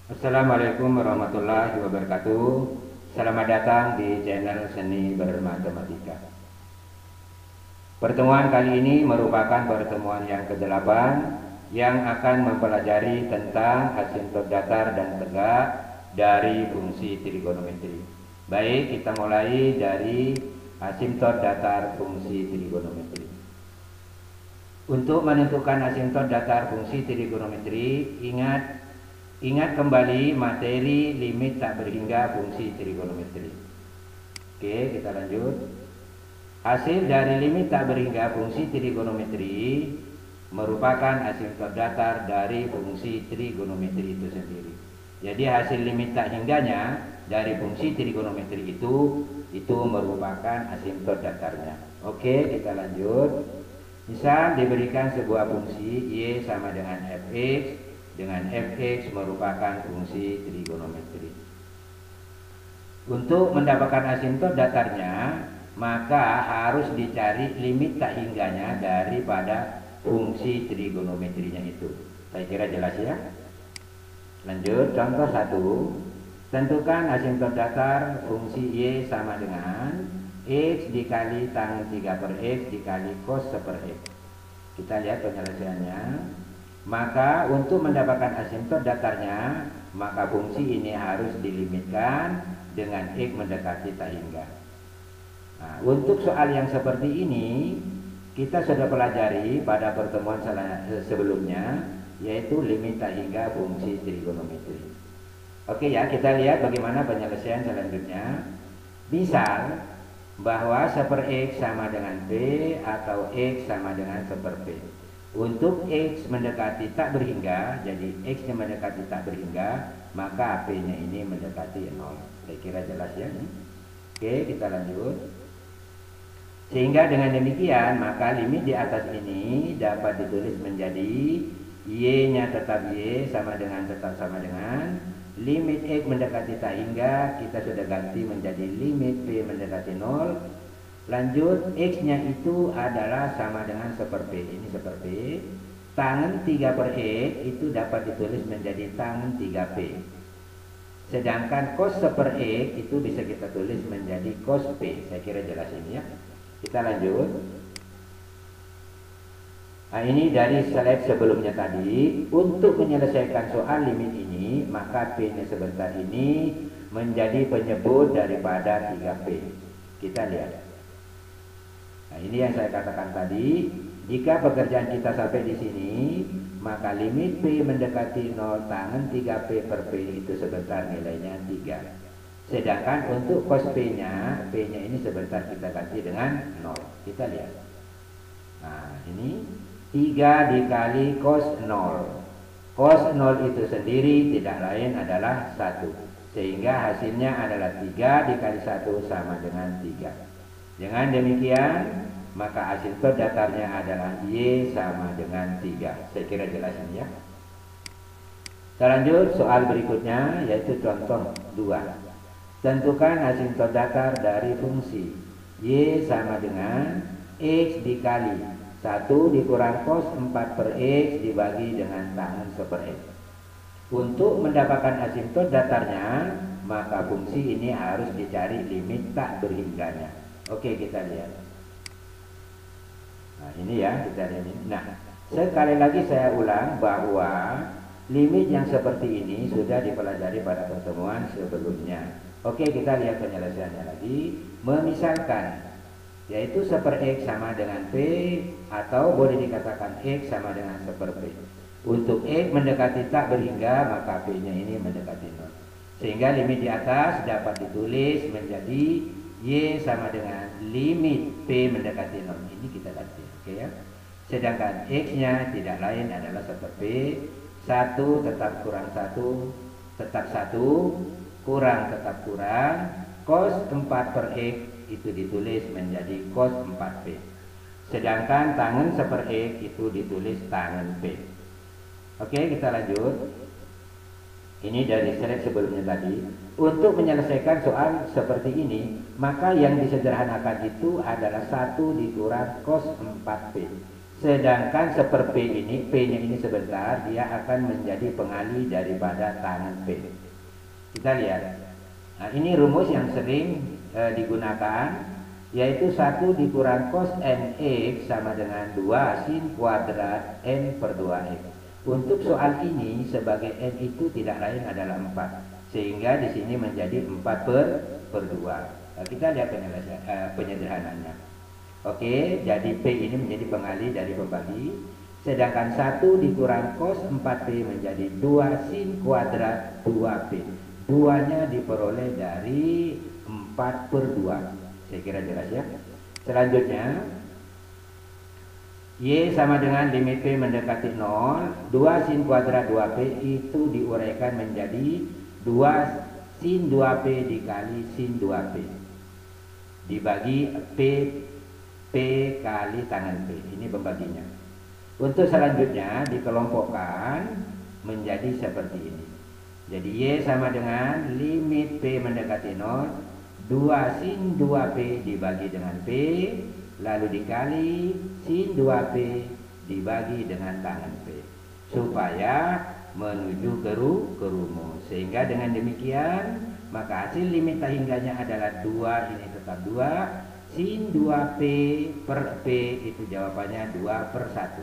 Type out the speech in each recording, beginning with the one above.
Assalamualaikum warahmatullahi wabarakatuh. Selamat datang di channel Seni Bermatematika. Pertemuan kali ini merupakan pertemuan yang ke-8 yang akan mempelajari tentang asimtot datar dan tegak dari fungsi trigonometri. Baik, kita mulai dari asimtot datar fungsi trigonometri. Untuk menentukan asimtot datar fungsi trigonometri, ingat kembali materi limit tak berhingga fungsi trigonometri. Oke, kita lanjut. Hasil dari limit tak berhingga fungsi trigonometri merupakan asimtot datar dari fungsi trigonometri itu sendiri. Jadi hasil limit tak hingganya dari fungsi trigonometri itu merupakan asimtot datarnya. Oke, kita lanjut. Misal diberikan sebuah fungsi y sama dengan fx, dengan fx merupakan fungsi trigonometri. Untuk mendapatkan asimtot datarnya, maka harus dicari limit tak hingganya daripada fungsi trigonometrinya itu. Saya kira jelas ya. Lanjut, contoh 1. Tentukan asimtot datar fungsi y sama dengan x dikali tan 3 per x dikali cos 1 per x. Kita lihat penyelesaiannya. Maka untuk mendapatkan asimtot datarnya, maka fungsi ini harus dilimitkan dengan x mendekati tak hingga. Nah, untuk soal yang seperti ini kita sudah pelajari pada pertemuan sebelumnya, yaitu limit tak hingga fungsi trigonometri. Oke ya, kita lihat bagaimana penyelesaian selanjutnya. Misal bahwa 1 per x sama dengan p atau x sama dengan 1 per p. Untuk x mendekati tak berhingga, jadi x-nya mendekati tak berhingga, maka p-nya ini mendekati 0. Saya kira jelas ya. Oke, kita lanjut. Sehingga dengan demikian, maka limit di atas ini dapat ditulis menjadi y-nya tetap y tetap sama dengan limit x mendekati tak hingga, kita sudah ganti menjadi limit p mendekati 0. Lanjut, x-nya itu adalah sama dengan 1 per p. Ini 1 per p. Tangen 3 per x itu dapat ditulis menjadi tangen 3p. Sedangkan cos 1 per x itu bisa kita tulis menjadi cos p. Saya kira jelas ini ya. Kita lanjut. Nah, ini dari slide sebelumnya tadi. Untuk menyelesaikan soal limit ini, maka p-nya sebentar ini menjadi penyebut daripada 3p. Kita lihat. Nah, ini yang saya katakan tadi, jika pekerjaan kita sampai di sini, maka limit p mendekati 0 tangen 3p per p itu sebentar nilainya 3. Sedangkan untuk cos p-nya ini sebentar kita ganti dengan 0. Kita lihat. Nah, ini 3 dikali cos 0. Cos 0 itu sendiri tidak lain adalah 1. Sehingga hasilnya adalah 3 dikali 1 sama dengan 3. Dengan demikian, maka asimtot datarnya adalah y sama dengan 3. Saya kira jelas ini ya. Kita lanjut soal berikutnya, yaitu contoh 2. Tentukan asimtot datar dari fungsi y sama dengan x dikali 1 dikurang cos 4 per x dibagi dengan tangen 1 per x. Untuk mendapatkan asimtot datarnya, maka fungsi ini harus dicari limit tak berhingganya. Oke, kita lihat. Nah, ini ya, kita lihat ini. Nah, sekali lagi saya ulang bahwa limit yang seperti ini sudah dipelajari pada pertemuan sebelumnya. Oke, kita lihat penyelesaiannya lagi. Memisalkan, yaitu 1 per x sama dengan p, atau boleh dikatakan x sama dengan 1 per p. Untuk x mendekati tak berhingga, maka p-nya ini mendekati 0. Sehingga limit di atas dapat ditulis menjadi y sama dengan limit p mendekati 0. Ini kita ganti, oke ya. Sedangkan x-nya tidak lain adalah 1 per p. 1 tetap kurang 1 tetap 1, kurang tetap kurang, cos 4 per x itu ditulis menjadi cos 4p. Sedangkan tangen 1 per x itu ditulis tangen p. Oke, kita lanjut. Ini dari slide sebelumnya tadi. Untuk menyelesaikan soal seperti ini, maka yang disederhanakan itu adalah 1 dikurang cos 4p. Sedangkan seper P ini, P-nya ini sebentar, dia akan menjadi pengali daripada tangan P. Kita lihat. Nah, ini rumus yang sering digunakan, yaitu 1 dikurang cos nx sama dengan 2 sin kuadrat n per 2x. Untuk soal ini, sebagai n itu tidak lain adalah 4. Sehingga di sini menjadi 4 per 2. Nah, kita lihat penyederhanaannya. Oke, jadi P ini menjadi pengali dari pembagi. Sedangkan 1 dikurang cos 4P menjadi 2 sin kuadrat 2P. 2-nya diperoleh dari 4 per 2. Saya kira jelas ya. Selanjutnya, Y sama dengan limit P mendekati 0. 2 sin kuadrat 2P itu diuraikan menjadi 2 sin 2P dikali sin 2P. Dibagi P kali tangan P. Ini pembaginya. Untuk selanjutnya dikelompokkan menjadi seperti ini. Jadi Y sama dengan limit P mendekati 0, 2 sin 2P dibagi dengan P, lalu dikali sin 2P dibagi dengan tangan P. Supaya menuju ke rumus. Sehingga dengan demikian, maka hasil limit tak hingganya adalah 2, ini tetap 2. Sin 2P per P itu jawabannya 2 per 1.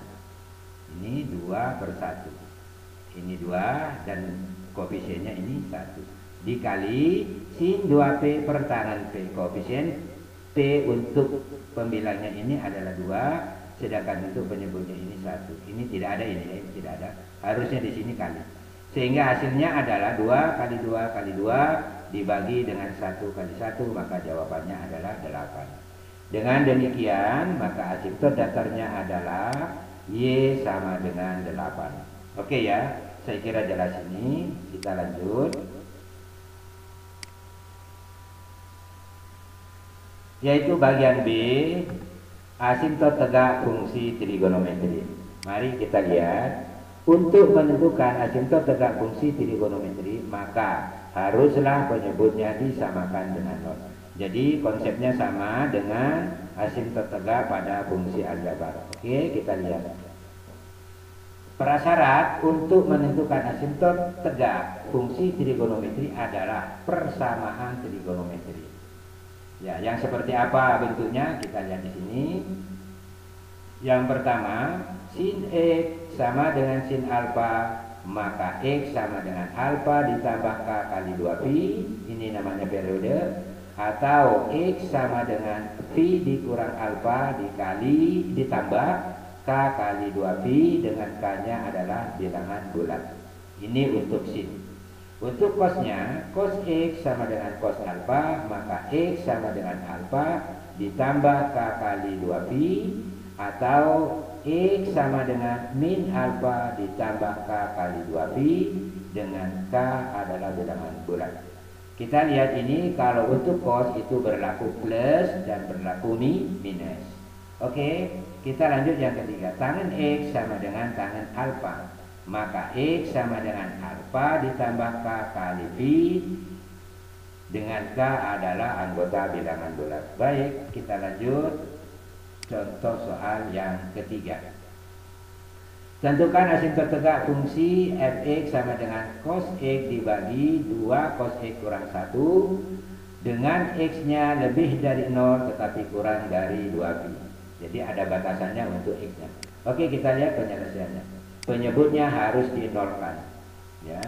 Ini 2 per 1. Ini 2 dan koefisiennya ini 1. Dikali sin 2P per tangan P. Koefisien P untuk pembilangnya ini adalah 2. Sedangkan untuk penyebutnya ini 1. Ini tidak ada, ini tidak ada. Harusnya di sini kali. Sehingga hasilnya adalah 2 kali 2 kali 2 dibagi dengan 1 kali 1. Maka jawabannya adalah 8. Dengan demikian, maka asimtot datarnya adalah Y sama dengan 8. Oke ya, saya kira jelas ini. Kita lanjut. Yaitu bagian B, asimtot tegak fungsi trigonometri. Mari kita lihat. Untuk menentukan asimtot tegak fungsi trigonometri, maka haruslah penyebutnya disamakan dengan 0. Jadi konsepnya sama dengan asimtot tegak pada fungsi aljabar. Oke, kita lihat. Prasyarat untuk menentukan asimtot tegak fungsi trigonometri adalah persamaan trigonometri. Ya, yang seperti apa bentuknya kita lihat di sini. Yang pertama, sin X sama dengan sin alfa, maka X sama dengan alfa ditambah K kali 2pi. Ini namanya periode. Atau X sama dengan V dikurang alfa dikali ditambah K kali 2pi dengan K-nya adalah bilangan bulat. Ini untuk sin. Untuk cosnya, cos X sama dengan cos alfa, maka X sama dengan alfa ditambah K kali 2pi. Atau X sama dengan min alfa ditambah K kali 2pi dengan K adalah bilangan bulat. Kita lihat ini, kalau untuk cos itu berlaku plus dan berlaku minus. Oke, kita lanjut yang ketiga. Tangan X sama dengan tangan alfa, maka X sama dengan alfa ditambah K kali pi dengan K adalah anggota bilangan bulat. Baik, kita lanjut. Contoh soal yang ketiga. Tentukan asimtot tegak fungsi fx sama dengan cos x dibagi 2 cos x kurang 1 dengan x-nya lebih dari 0 tetapi kurang dari 2pi. Jadi ada batasannya untuk x-nya. Oke, kita lihat penyelesaiannya. Penyebutnya harus dinolkan. Ya.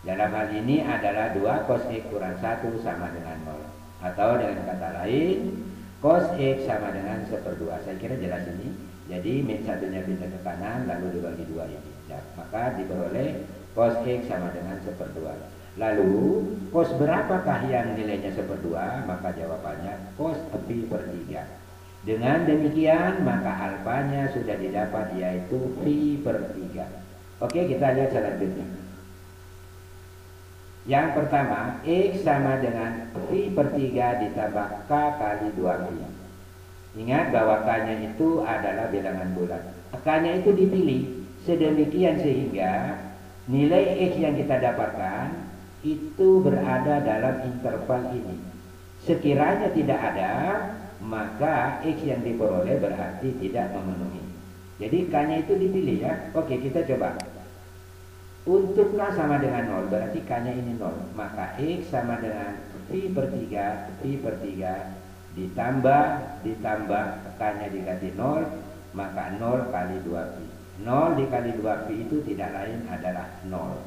Dalam hal ini adalah 2 cos x kurang 1 sama dengan 0. Atau dengan kata lain, cos x sama dengan 1/2. Saya kira jelas ini. Jadi min satunya pindah ke kanan lalu dibagi 2 ini. Ya, maka diperoleh cos x sama dengan 1/2. Lalu cos berapakah yang nilainya 1/2? Maka jawabannya cos pi per 3. Dengan demikian maka alfanya sudah didapat, yaitu pi per 3. Oke, kita lihat selanjutnya. Yang pertama, x sama dengan pi per 3 ditambah k kali 2pi. Ingat bahwa K-nya itu adalah bilangan bulat. K-nya itu dipilih sedemikian sehingga nilai X yang kita dapatkan itu berada dalam interval ini. Sekiranya tidak ada, maka X yang diperoleh berarti tidak memenuhi. Jadi K-nya itu dipilih ya. Oke, kita coba. Untuk K sama dengan 0, berarti K-nya ini 0. Maka X sama dengan Pi per 3 ditambah K-nya diganti 0, maka 0 kali 2Pi. 0 dikali 2Pi itu tidak lain adalah 0.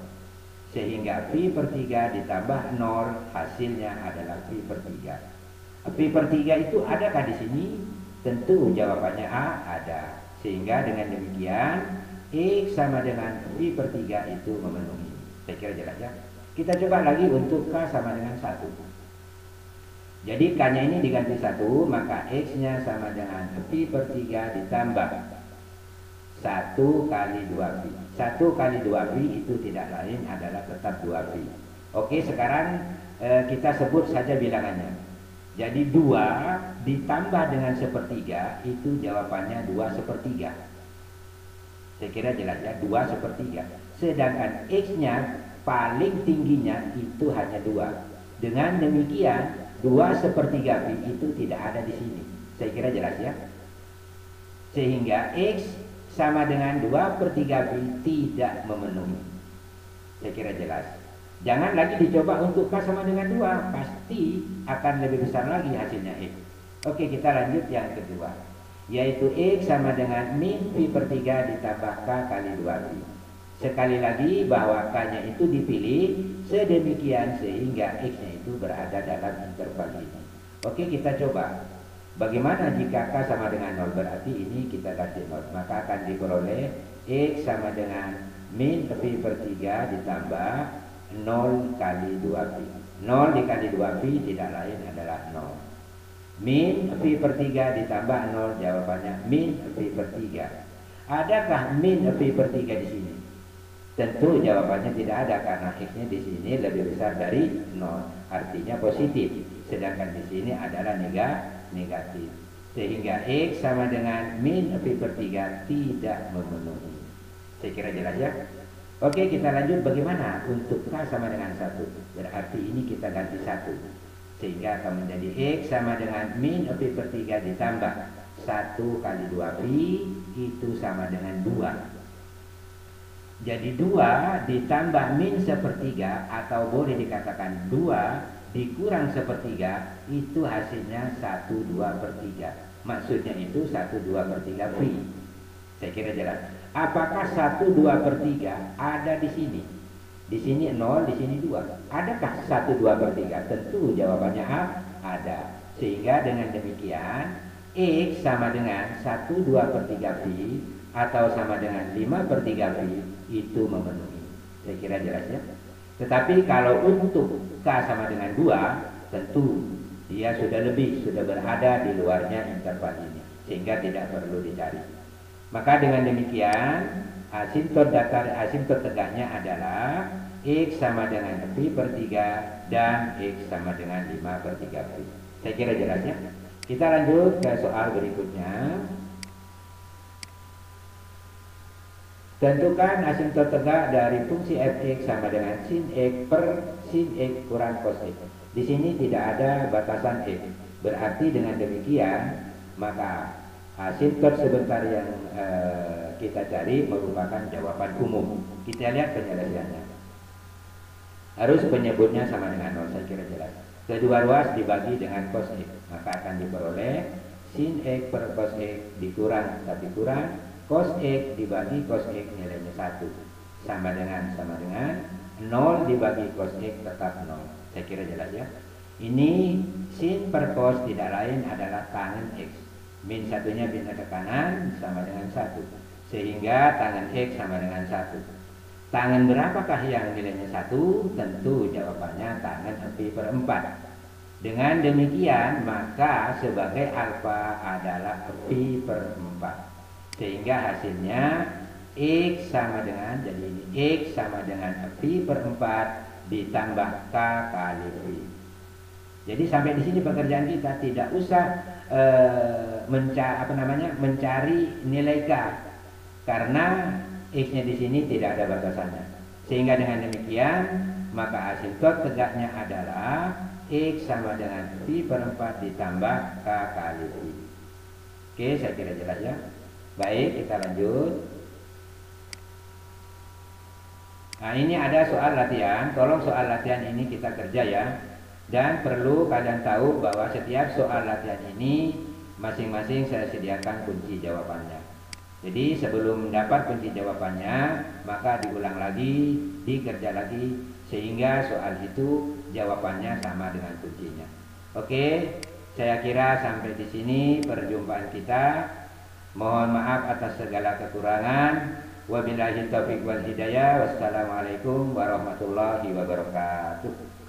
Sehingga Pi per 3 ditambah 0, hasilnya adalah Pi per 3. Pi per 3 itu adakah di sini? Tentu jawabannya A, ada. Sehingga dengan demikian X sama dengan Pi per 3 itu memenuhi. Saya kira jelas ya. Kita coba lagi untuk K sama dengan 1. Jadi K-nya ini diganti 1, maka X-nya sama dengan Pi per 3 ditambah 1 kali 2Pi. 1 kali 2Pi itu tidak lain adalah tetap 2Pi. Oke, sekarang kita sebut saja bilangannya. Jadi 2 ditambah dengan 1/3 itu jawabannya 2/3. Saya kira jelas ya, 2/3. Sedangkan X-nya paling tingginya itu hanya 2. Dengan demikian 2/3Pi itu tidak ada di sini. Saya kira jelas ya. Sehingga X sama dengan 2/3Pi tidak memenuhi. Saya kira jelas. Jangan lagi dicoba untuk K sama dengan 2. Pasti akan lebih besar lagi hasilnya X. Oke, kita lanjut yang kedua. Yaitu X sama dengan min Pi per 3 ditambah K kali 2Pi. Sekali lagi bahwa K-nya itu dipilih sedemikian sehingga X-nya itu berada dalam interval ini. Oke, kita coba. Bagaimana jika K sama dengan 0? Berarti ini kita ganti 0. Maka akan diperoleh X sama dengan min Pi per 3 ditambah 0 kali 2Pi. 0 dikali 2Pi tidak lain adalah 0. Min Pi per 3 ditambah 0, jawabannya min Pi per 3. Adakah min Pi per 3 di sini? Tentu jawabannya tidak ada karena X-nya di sini lebih besar dari 0, artinya positif. Sedangkan di sini adalah negatif. Sehingga X sama dengan min Pi per 3 tidak memenuhi. Saya kira jelas ya. Oke, kita lanjut bagaimana untuk K sama dengan 1. Berarti ini kita ganti 1. Sehingga akan menjadi X sama dengan min Pi per 3 ditambah 1 kali 2Pi itu sama dengan 2. Jadi 2 ditambah min 1/3 atau boleh dikatakan 2 dikurang 1/3 itu hasilnya 1/2/3. Maksudnya itu 1/2/3 Pi. Saya kira jelas. Apakah 1/2/3 ada di sini? Di sini 0, di sini 2. Adakah 1/2/3? Tentu jawabannya A, ada. Sehingga dengan demikian X sama dengan 1/2/3 Pi atau sama dengan 5/3 Pi itu memenuhi. Saya kira jelas ya. Tetapi kalau untuk K sama dengan 2, tentu dia sudah berada di luarnya interval ini, sehingga tidak perlu dicari. Maka dengan demikian asimtot tegaknya adalah X sama dengan Pi per 3 dan X sama dengan 5/3 Pi. Saya kira jelas ya. Kita lanjut ke soal berikutnya. Tentukan asimtot tegak dari fungsi fx sama dengan sin x per sin x kurang cos x. Di sini tidak ada batasan x. Berarti dengan demikian maka asimtot sebentar yang kita cari merupakan jawaban umum. Kita lihat penyelesaiannya. Harus penyebutnya sama dengan 0, saya kira jelas. Kedua ruas dibagi dengan cos x, maka akan diperoleh sin x per cos x dikurang tapi kurang cos X dibagi cos X nilainya 1 sama dengan 0 dibagi cos X tetap 0. Saya kira jelas ya. Ini sin per cos tidak lain adalah tangen X. Min satunya pindah ke kanan sama dengan 1. Sehingga tangen X sama dengan 1. Tangen berapakah yang nilainya 1? Tentu jawabannya tangen Pi per 4. Dengan demikian maka sebagai alfa adalah Pi per 4. Sehingga hasilnya X sama dengan, jadi ini X sama dengan Pi per 4 ditambah K kali Pi. Jadi sampai di sini pekerjaan kita tidak usah mencari nilai K, karena X-nya di sini tidak ada batasannya. Sehingga dengan demikian maka asimtot tegaknya adalah X sama dengan Pi per 4 ditambah K kali Pi. Oke, saya kira jelas ya. Baik, kita lanjut. Nah, ini ada soal latihan. Tolong soal latihan ini kita kerja ya. Dan perlu kalian tahu bahwa setiap soal latihan ini masing-masing saya sediakan kunci jawabannya. Jadi sebelum dapat kunci jawabannya, maka diulang lagi, dikerja lagi, sehingga soal itu jawabannya sama dengan kuncinya. Oke, saya kira sampai di sini perjumpaan kita. Mohon maaf atas segala kekurangan. Wabillahi taufiq wal hidayah. Wassalamualaikum warahmatullahi wabarakatuh.